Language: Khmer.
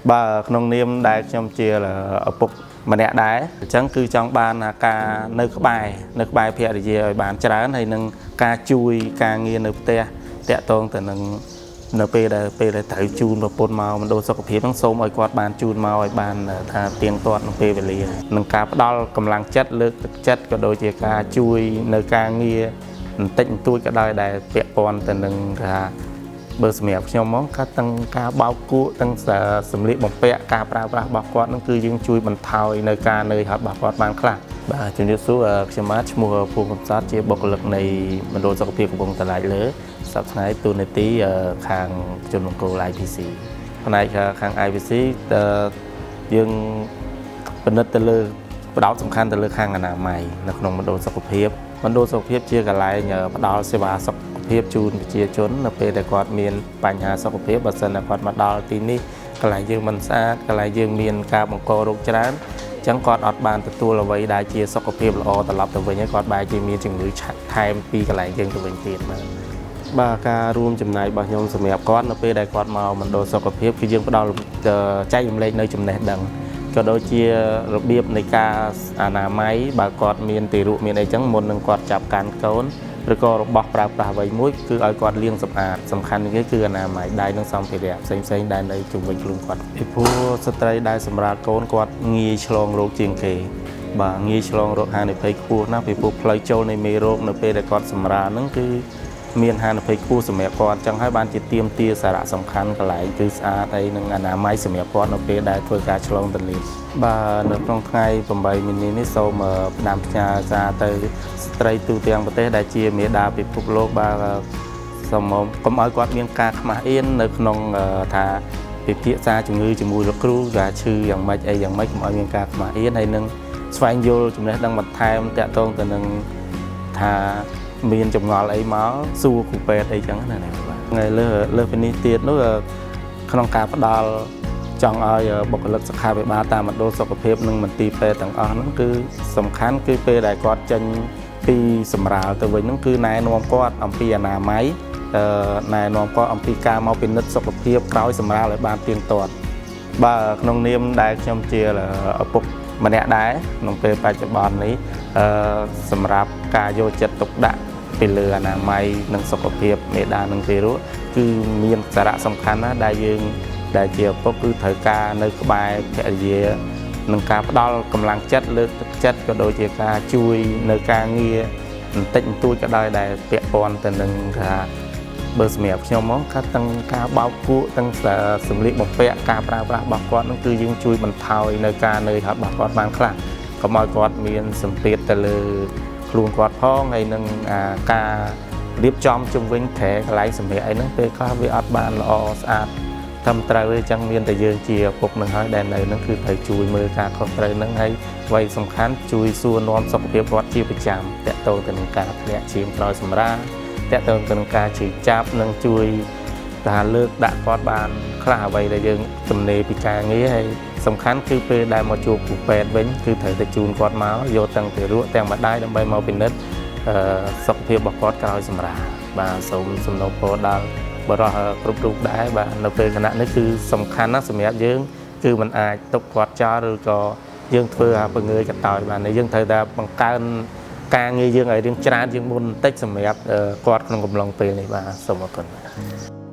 bà nông niêm đại trong chia là ở bục mà nè đá chẳng cứ trong ban là ca nước bài phía để gì bàn trán hay nâng ca chui ca nghiêng nước te tôn từ nâng np là thử chun và pôn màu mình đôi sau phía nó xôm ở quạt bàn chun màu ở bàn thà tiền toàn np về liền nâng cá đo cầm lăng chất lực chất có đôi chia ca chui nơi ca nghiêng tịnh tôi cả đời đại vẹn còn từ nâng bờ sẹo trong món cá tăng cá bao cua tăng sầm lị bọc vẹn cá pra bọc quạt nó cứ dương chui bằng thau nơi ca nơi hợp bọc quạt bàn khác bà chúng tôi số xem match mùa phù hợp sát chia bọc lực này mình đôi sau phía của vùng tây lại lứa sắp tới tuần này tí hàng chôn cổ lại IPC hôm nay hàng IPC dương bên đất lư đảo sầm khăn lư hàng là mày là không mình đôi sau phía chia cả lại nhờ bắt đầu sẽ vào sọc phía chun chia chốn là về để quạt miền bành hà sọc phía bờ sân là quạt mặt đỏ tí ní cái lại dương mình xa cái lại dương miền ca bằng co rục chán chẳng còn ọt bàn từ tua là vậy đại chia sọc phía là o tập từ với những quạt bài chỉ miền chừng người time pi cái lại dương từ bệnh tiền mà ba ca room chừng này bao nhiêu sầm hẹp con là về đại quạt màu mình đồ sọc phía khi dương bắt đầu cháy lên nơi chừng này đằng cho đôi chia biếpในការអនាម័យបើគាត់មានទីរុមានអីចឹងមុននឹងគាត់ចាប់កាន់កូនឬក៏របស់ប្រើប្រាស់អ្វីមួយគឺឲ្យគាត់លាងសម្អាតសំខាន់នេះគឺអនាម័យដៃនិងសម្ភារៈផ្សេងៗដែលនៅជុំវិញខ្លួនគាត់ពីព្រោះស្ត្រីដែលសម្រាប់កូនគាត់ងាយឆ្លងរោគជាងគេបាទងាយឆ្លងរោគហានិភ័យខ្ពស់ណាស់ពីព្រោះផ្លូវចូលនៃមេរោគនៅពេលដែលគាត់សម្រាលហ្នឹងគឺមានហានិភ័យខ្ពស់សម្រាប់គាត់ចឹងហើយបានជាទៀមទាសារៈសំខាន់កន្លែងគឺស្អាតហើយនឹងអនាម័យសម្រាប់គាត់នៅពេលដែលធ្វើការឆ្លងទន្លេបាទនៅក្នុងថ្ងៃ8មីនានេះសូមផ្ដាំផ្ញើសារទៅស្ត្រីទូទាំងប្រទេសដែលជាមេដាពិភពលោកបាទសូមកុំឲ្យគាត់មានការខ្មាស់អៀននៅក្នុងថាពិភាក្សាជំងឺជាមួយលោកគ្រូថាឈឺយ៉ាងម៉េចអីយ៉ាងម៉េចកុំឲ្យមានការខ្មាស់អៀនហើយនឹងស្វែងយល់ចំណេះដឹងបន្ថែមតាក់ទងទៅនឹងថាមានចម្ងល់អីមកសួរគ្រូពេទ្យអីចឹងណាបាទថ្ងៃលើពីនេះទៀតនោះក្នុងការផ្ដល់ចង់ឲ្យបុគ្គលិកសុខាភិបាលតាមមណ្ឌលសុខភាពនិងមន្ទីរពេទ្យទាំងអស់ហ្នឹងគឺសំខាន់គឺពេលដែលគាត់ចេញពីសម្រាលទៅវិញហ្នឹងគឺណែនាំគាត់អំពីអនាម័យណែនាំគាត់អំពីការមកពិនិត្យសុខភាពក្រោយសម្រាលឲ្យបានទៀងទាត់បាទក្នុងនាមដែលខ្ញុំជាឪពុកម្នាក់ដែរក្នុងពេលបច្ចុប្បន្ននេះសម្រាប់ការយកចិត្តទុកដាក់ពីលើអនាម័យនិងសុខភាពមេដានិងទារកគឺមានសារៈសំខាន់ណាស់ដែលយើងដែលជាឪពុកគឺត្រូវការនៅក្បែរភរិយានឹងការផ្ដល់កម្លាំងចិត្តលើកទឹកចិត្តក៏ដូចជាការជួយនៅការងារបន្តិចបន្តួចក៏ដោយដែលពាក់ព័ន្ធទៅនឹងថាបើសម្រាប់ខ្ញុំមកថាទាំងការបោកគក់ទាំងសម្លៀកបំពាក់ការប្រើប្រាស់របស់គាត់នោះគឺយើងជួយបន្ថយនៅការនឿយហត់របស់គាត់បានខ្លះកុំឲ្យគាត់មានសម្ពាធទៅលើខ្លួនគាត់ផងហើយនឹងការរៀបចំជុំវិញត្រែកន្លែងសម្ភារអីហ្នឹងពេលខ្លះវាអត់បានល្អស្អាតត្រឹមត្រូវទេចឹងមានតែយើងជាឪពុកនឹងហើយដែលនៅហ្នឹងគឺត្រូវជួយមើលការខុសត្រូវហ្នឹងហើយអ្វីសំខាន់ជួយសួរនាំសុខភាពគាត់ជាប្រចាំតកតទៅនឹងការធ្លាក់ឈាមក្រោយសម្រាលតកតទៅនឹងការជិះចាប់និងជួយថាលើកដាក់គាត់បានខ្លះអ្វីដែលយើងទំនេរពីការងារហើយសំខាន់គឺពេលដែលមកជួបគ្រូពេទ្យវិញគឺត្រូវតែជូនគាត់មកយកទាំងទារកទាំងម្ដាយដើម្បីមកពិនិត្យសុខភាពរបស់គាត់ក្រោយសម្រាលបាទសូមសំណូមពរដល់បរិយាគ្រប់រូបដែរបាទនៅពេលគណៈនេះគឺសំខាន់ណាស់សម្រាប់យើងគឺมันអាចទុកគាត់ចោលឬក៏យើងធ្វើឲ្យពងើយកតោចបាទយើងត្រូវតែបង្កើនការងារយើងឲ្យរៀងច្រើនជាងមុនបន្តិចសម្រាប់គាត់ក្នុងកំឡុងពេលនេះបាទសូមអរគុណ